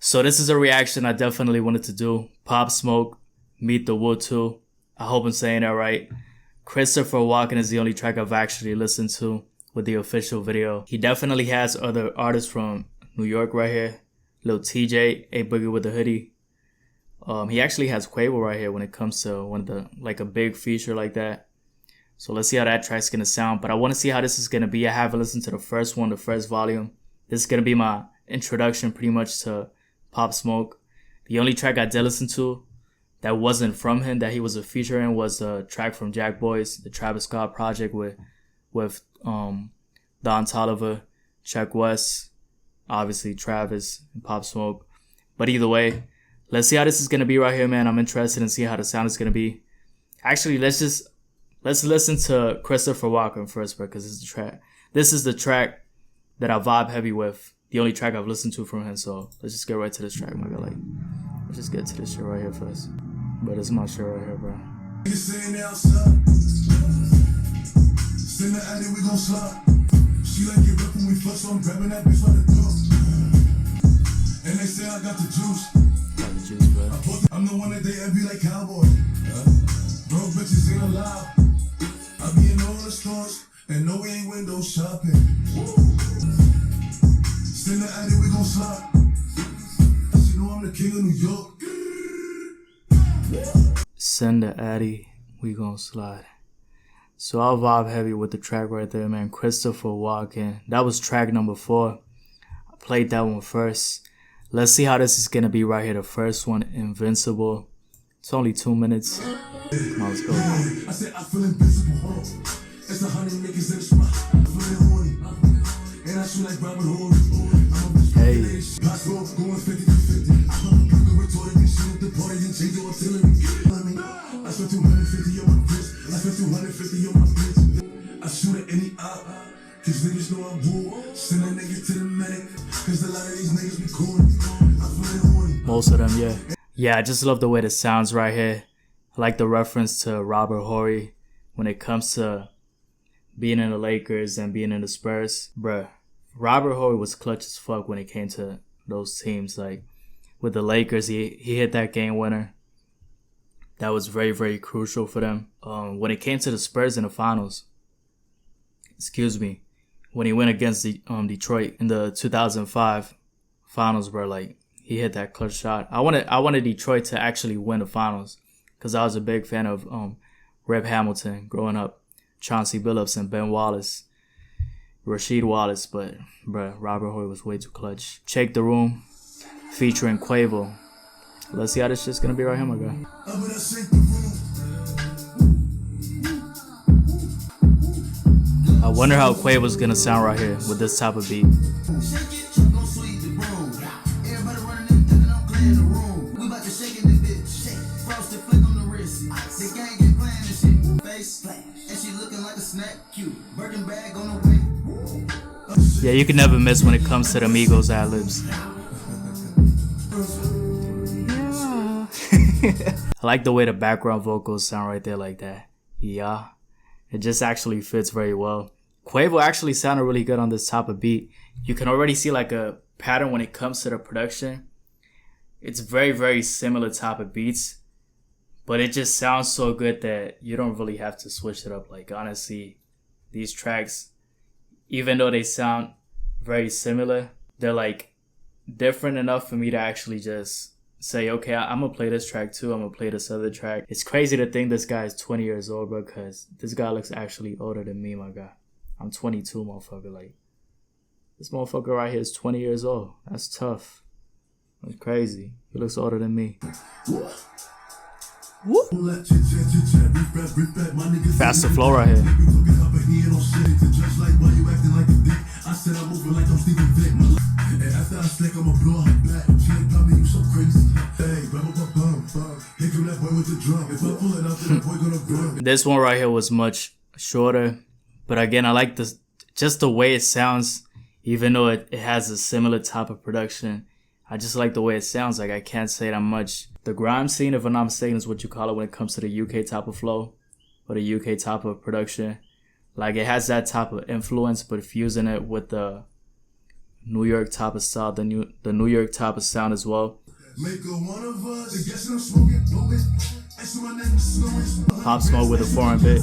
So this is a reaction I definitely wanted to do. Pop Smoke, Meet the Wood 2. I hope I'm saying that right. Christopher Walken is the only track I've actually listened to with the official video. He definitely has other artists from New York right here. Lil Tjay, Boogie Wit Da Hoodie. He actually has Quavo right here when it comes to one of the, like a big feature like that. So let's see how that track's gonna sound. But I want to see how this is gonna be. I haven't listened to the first one, the first volume. This is gonna be my introduction pretty much to Pop Smoke. The only track I did listen to that wasn't from him, that he was a feature in, was a track from Jack Boys, the Travis Scott project with Don Toliver, Chuck West, obviously Travis and Pop Smoke. But either way, let's see how this is gonna be right here, man. I'm interested in seeing how the sound is gonna be. Actually, let's listen to Christopher Walken first, bro, because this is the track that I vibe heavy with. The only track I've listened to from him, so let's just get right to this track, my guy. Like, let's just get to this shit right here first. But this is my shit right here, bro. Send the addy, we gon' slide. She like it rough when we fuck, so I'm grabbing that bitch by the door. And they say I got the juice. Got the juice, bro. I'm the one that they envy like cowboy. Broke bitches ain't allowed. I be in all the stores, and no, we ain't window shopping. Send the addy, we gon' slide. You know I'm the king of New York. Send the addy, we gon' slide. So I'll vibe heavy with the track right there, man. Christopher Walken. That was track number 4. I played that one first. Let's see how this is gonna be right here. The first one, Invincible. It's only 2 minutes. Come on, let's go. I said I feel invincible. It's 100 niggas in the spot. I feel horny. And I shoot like Robert Horry. Hey. Possible going 50 to 50. I'm a retorted and shoot at the party and change the artillery. I spent 250 on my wrist. I spent 250 on my bitch. I shoot at any op. Cause niggas know I'm bull. Send that nigga to the medic. Cause a lot of these niggas be corny. I feel horny. Most of them, yeah. Yeah, I just love the way this sounds right here. I like the reference to Robert Horry when it comes to being in the Lakers and being in the Spurs. Bruh, Robert Horry was clutch as fuck when it came to those teams. Like, with the Lakers, he hit that game winner. That was very, very crucial for them. When it came to the Spurs in the finals, when he went against the Detroit in the 2005 finals, bro, like, he hit that clutch shot. I wanted Detroit to actually win the finals because I was a big fan of Rip Hamilton growing up, Chauncey Billups and Ben Wallace, Rasheed Wallace, but bruh, Robert Horry was way too clutch. Shake the Room, featuring Quavo. Let's see how this shit's gonna be right here, my guy. I wonder how Quavo's gonna sound right here with this type of beat. Yeah, you can never miss when it comes to the Migos ad-libs. I like the way the background vocals sound right there like that. Yeah. It just actually fits very well. Quavo actually sounded really good on this type of beat. You can already see like a pattern when it comes to the production. It's very, very similar type of beats. But it just sounds so good that you don't really have to switch it up. Like, honestly, these tracks, even though they sound very similar, they're like different enough for me to actually just say, okay, I'm gonna play this track too. I'm gonna play this other track. It's crazy to think this guy is 20 years old, bro, because this guy looks actually older than me, my guy. I'm 22, motherfucker. Like, this motherfucker right here is 20 years old. That's tough. That's crazy. He looks older than me. Woo. Faster flow right here. This one right here was much shorter, but again, I like this, just the way it sounds, even though it has a similar type of production. I just like the way it sounds. Like, I can't say that much. The grime scene, if I'm not mistaken, is what you call it when it comes to the UK type of flow or the UK type of production. Like, it has that type of influence, but fusing it with the New York type of style, the New York type of sound as well. Pop Smoke with a foreign bit.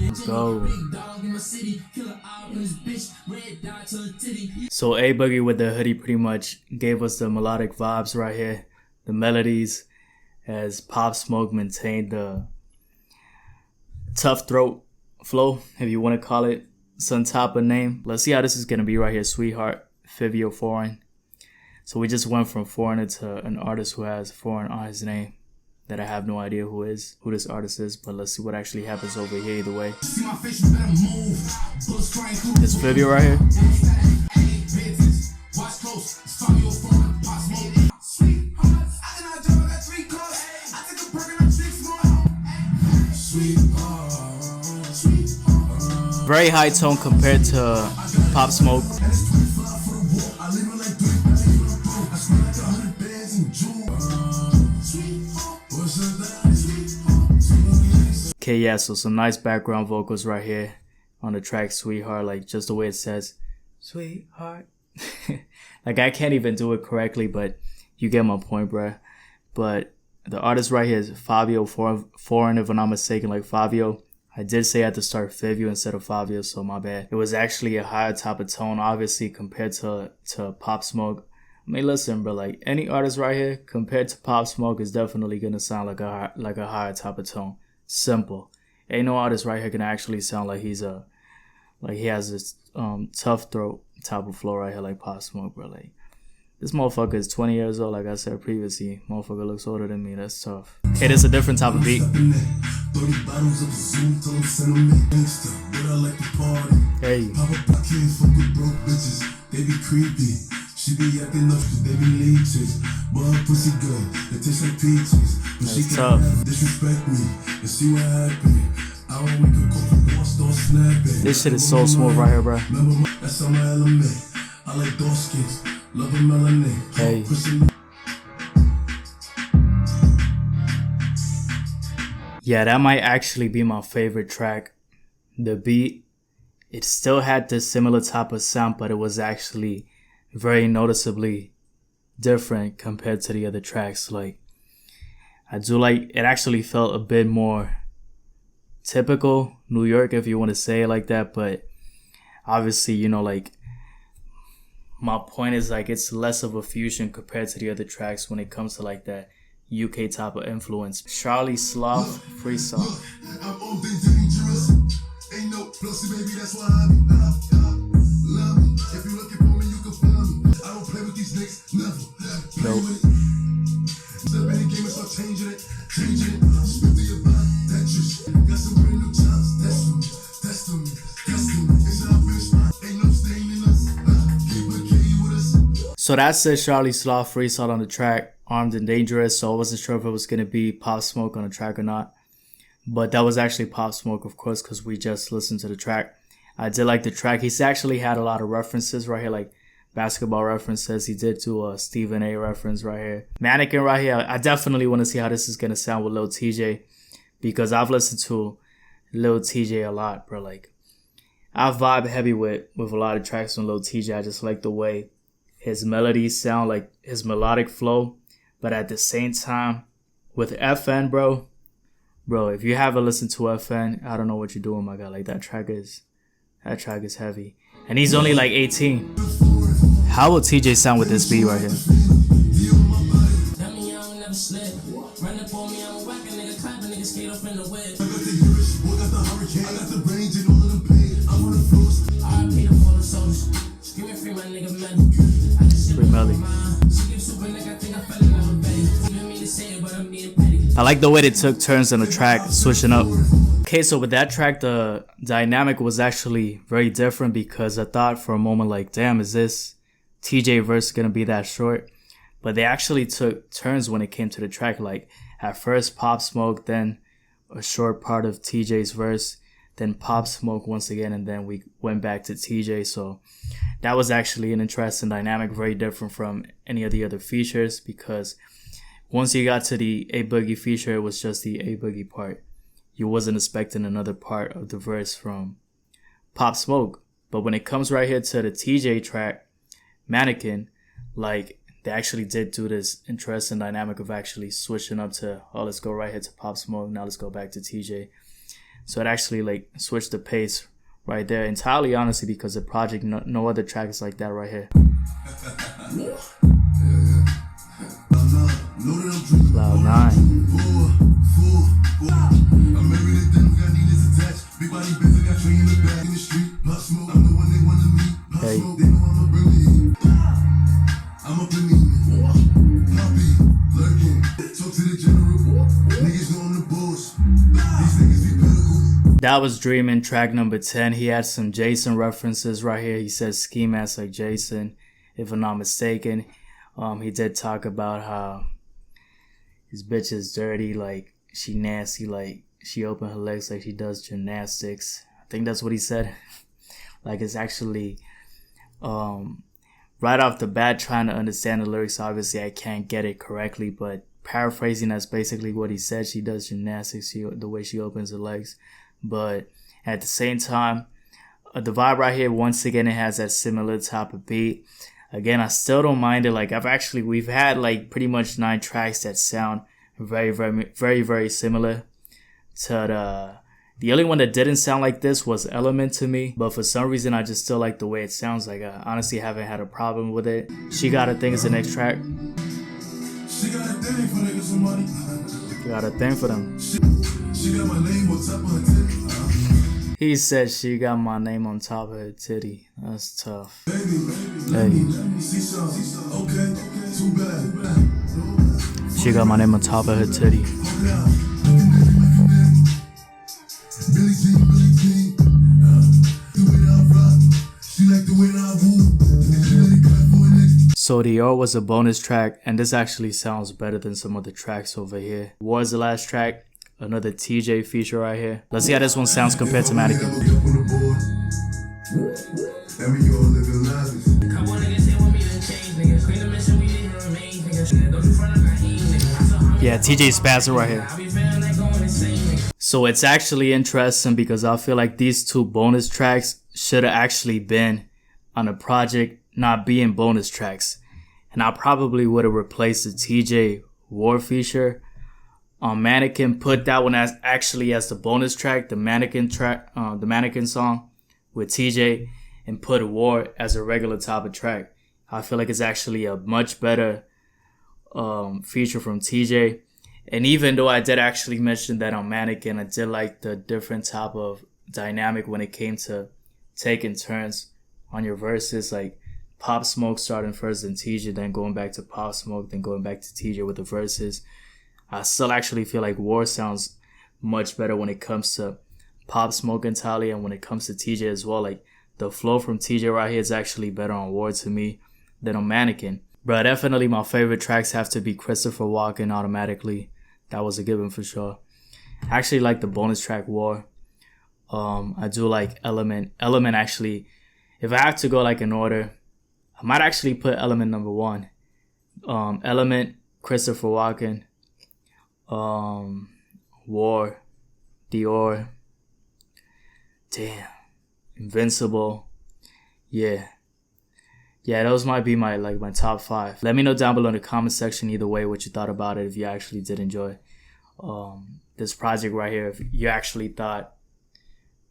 Let's go. So A Boogie with the Hoodie pretty much gave us the melodic vibes right here, the melodies, as Pop Smoke maintained the tough throat flow, if you want to call it some type of name. Let's see how this is going to be right here. Sweetheart, Fivio Foreign. So we just went from foreigner to an artist who has foreign on his name that I have no idea who this artist is, but let's see what actually happens over here either way. It's Fivio right here. Very high tone compared to Pop Smoke. Okay, yeah, so some nice background vocals right here on the track Sweetheart, like just the way it says Sweetheart. Like I can't even do it correctly, but you get my point, bruh. But the artist right here is Fivio Foreign, if I'm not mistaken, like Fivio. I did say at the start Fivio instead of Fivio, so my bad. It was actually a higher type of tone, obviously, compared to Pop Smoke. I mean, listen, bro, like any artist right here compared to Pop Smoke is definitely gonna sound like a higher type of tone. Simple. Ain't no artist right here can actually sound like he has this tough throat type of flow right here like Pop Smoke, bro. Like this motherfucker is 20 years old, like I said previously. Motherfucker looks older than me. That's tough. Okay, this is a different type of beat. Hey. She be acting up, they be leeches. But pussy good, it tastes like peaches. But she can't disrespect me and see what happened. I don't wake up from one store snapping. This shit is so smooth right here, bro. That's on my element. I like dark skins, love a melanin. Hey. Yeah, that might actually be my favorite track. The beat, it still had this similar type of sound, but it was actually very noticeably different compared to the other tracks. Like I do like it, actually felt a bit more typical New York, if you want to say it like that, but obviously, you know, like my point is like it's less of a fusion compared to the other tracks when it comes to like that UK type of influence. Charlie Sloth freestyle. I'm all dangerous. Ain't no pussy, baby, that's why I love me. If you looking for me, you can find me. I don't play with these niggas, never. Nope. Step in the game and start changing it. Spit to your body, Tetris. Got some brand new jobs, test them. It's our finish line, ain't no stain in us. Keep a K with us. So that says Charlie Sloth freestyle on the track, Armed and Dangerous. So I wasn't sure if it was gonna be Pop Smoke on the track or not. But that was actually Pop Smoke, of course, because we just listened to the track. I did like the track. He's actually had a lot of references right here, like basketball references. He did do a Stephen A reference right here. Mannequin right here. I definitely want to see how this is going to sound with Lil Tjay, because I've listened to Lil Tjay a lot, bro. Like, I vibe heavy with a lot of tracks from Lil Tjay. I just like the way his melodies sound, like his melodic flow. But at the same time, with FN, bro, if you haven't listened to FN, I don't know what you're doing, my guy. Like, that track is heavy. And he's only like 18. How will Tjay sound with this beat right here? Free Melly. I like the way they took turns on the track, switching up. Okay, so with that track, the dynamic was actually very different, because I thought for a moment like, damn, is this Tjay verse gonna be that short? But they actually took turns when it came to the track. Like at first Pop Smoke, then a short part of Tjay's verse, then Pop Smoke once again, and then we went back to Tjay. So that was actually an interesting dynamic, very different from any of the other features, because once you got to the A Boogie feature, it was just the A Boogie part. You wasn't expecting another part of the verse from Pop Smoke. But when it comes right here to the TJ track, Mannequin, like, they actually did do this interesting dynamic of actually switching up to, oh, let's go right here to Pop Smoke, now let's go back to TJ. So it actually like switched the pace right there entirely, honestly, because the project, no other track is like that right here. Cloud 9. Hey. That was Dreamin', track number 10. He had some Jason references right here. He says ski mask like Jason, if I'm not mistaken. He did talk about how his bitch is dirty, like she nasty, like she open her legs like she does gymnastics. I think that's what he said. Like, it's actually right off the bat, trying to understand the lyrics. Obviously I can't get it correctly, but paraphrasing, that's basically what he said. She does gymnastics, the way she opens her legs. But at the same time, the vibe right here, once again, it has that similar type of beat. Again, I still don't mind it. Like, we've had like pretty much 9 tracks that sound very similar to the only one that didn't sound like this was Element to me. But for some reason, I just still like the way it sounds. Like, I honestly haven't had a problem with it. She Got a Thing is the next track. She got a thing for niggas with money. Got a thing for them. She got my name on top of her titty. He said she got my name on top of her titty. That's tough. Baby, Hey. see some. Okay, too bad. She got my name on top of her titty. Billie Jean, the way I rock. She like the way I woo. So DIOR was a bonus track, and this actually sounds better than some other tracks over here. Was the last track, another TJ feature right here. Let's see how this one sounds compared to Mannequin. Yeah, TJ Spazzer right here. So it's actually interesting because I feel like these 2 bonus tracks should have actually been on a project, not being bonus tracks. And I probably would have replaced the TJ War feature on Mannequin, put that one as the bonus track, the Mannequin track, the Mannequin song with TJ, and put War as a regular type of track. I feel like it's actually a much better feature from TJ. And even though I did actually mention that on Mannequin, I did like the different type of dynamic when it came to taking turns on your verses, like Pop Smoke starting first, then TJ, then going back to Pop Smoke, then going back to TJ with the verses. I still actually feel like War sounds much better when it comes to Pop Smoke entirely, and when it comes to TJ as well. Like, the flow from TJ right here is actually better on War to me than on Mannequin. But definitely my favorite tracks have to be Christopher Walken automatically. That was a given for sure. I actually like the bonus track War. I do like Element. Element actually, if I have to go like in order, I might actually put Element number 1. Element, Christopher Walken, War, DIOR, damn, Invincible, yeah, those might be my top 5. Let me know down below in the comment section either way what you thought about it, if you actually did enjoy this project right here, if you actually thought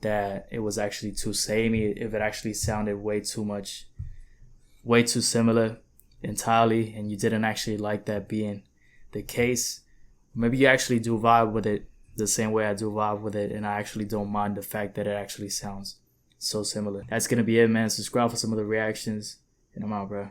that it was actually too samey, if it actually sounded way too similar entirely, and you didn't actually like that being the case. Maybe you actually do vibe with it the same way I do vibe with it, and I actually don't mind the fact that it actually sounds so similar. That's gonna be it, man. Subscribe for some of the reactions, and I'm out, bro.